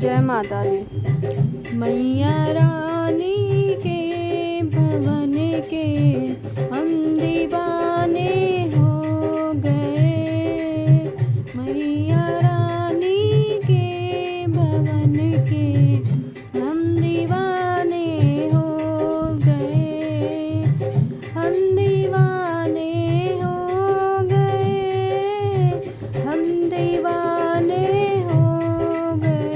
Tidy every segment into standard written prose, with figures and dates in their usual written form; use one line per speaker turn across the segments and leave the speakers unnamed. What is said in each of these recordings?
जय माता दी। मैया रानी के भवन के हम दीवाने हो गए। मैया रानी के भवन के हम दीवाने हो गए। हम दीवाने हो गए। हम दीवाने हो गए।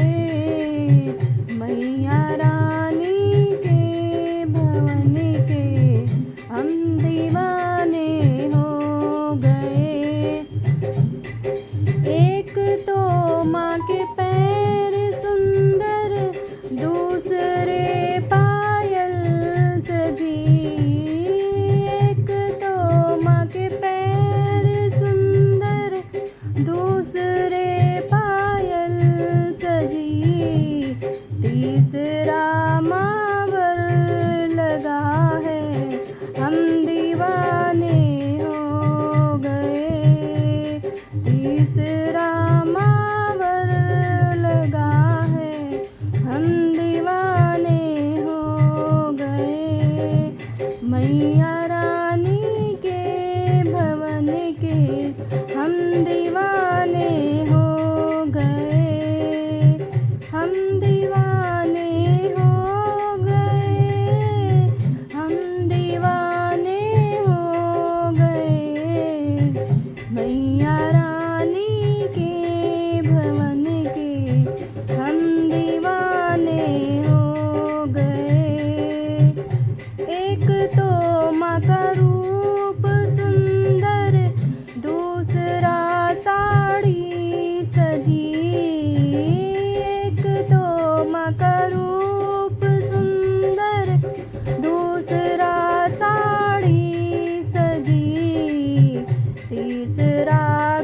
मैया रानी के भवन के हम दीवाने हो गए। एक तो माँ के पैर सुंदर, दूसरे पायल सजी। एक तो माँ के पैर सुंदर, दूसरे पायल सजी। तीसरा मावर लगा है, हम दीवाने हो गए। तीसरा मावर लगा है, हम दीवाने हो गए। मैया रानी के भवन के हम दीवाने हो गए। हम दीवाने हो गए। हम दीवाने हो गए। मैया रानी के भवन के हम दीवाने हो गए। एक तो माँ का रूप सुंदर, दूसरा साड़ी सजी। एक तो माँ का रूप सुंदर, दूसरा साड़ी सजी। तीसरा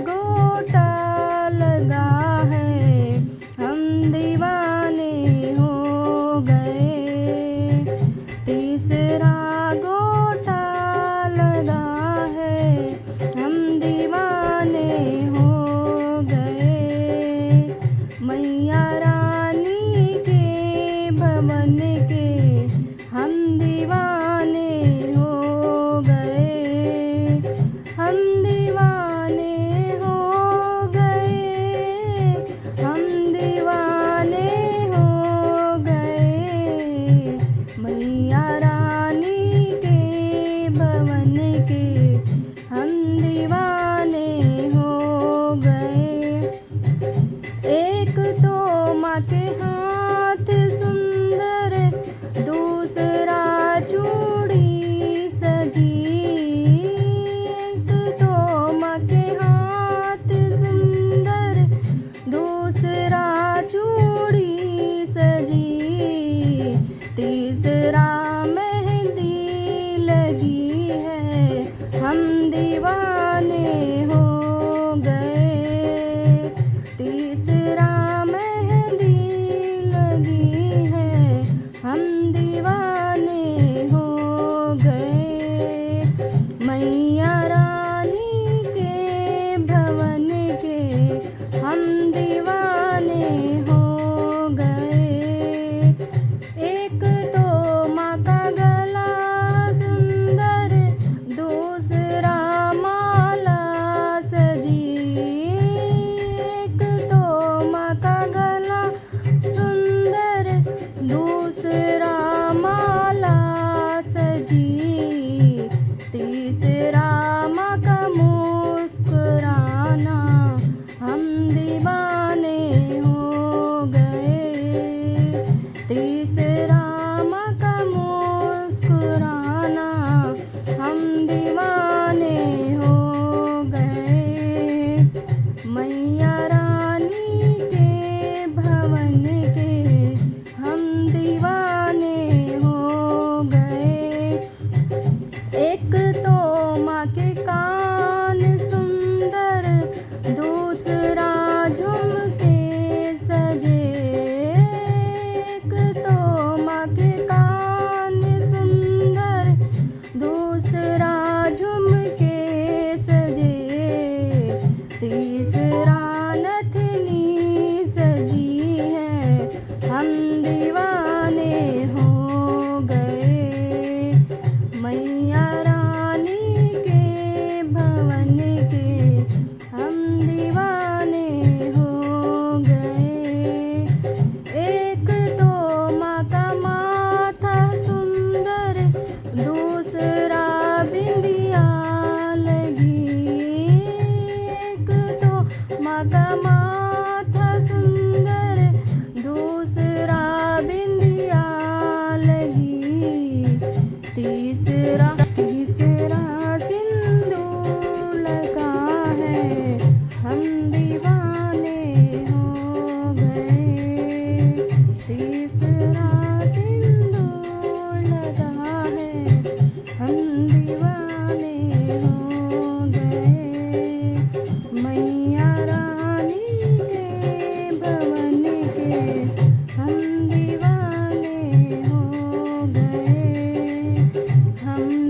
गोटा लगा है, हम दीवाने हो गए। तीसरा गोटा लगा है, हम दीवाने हो गए। मैया रानी के भवन के हम दीवाने हो गए। हम दीवाने हो गए। हम दीवाने हो गए। मैया रानी के भवन के हम दीवाने हो गए। एक तो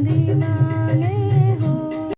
दीवाने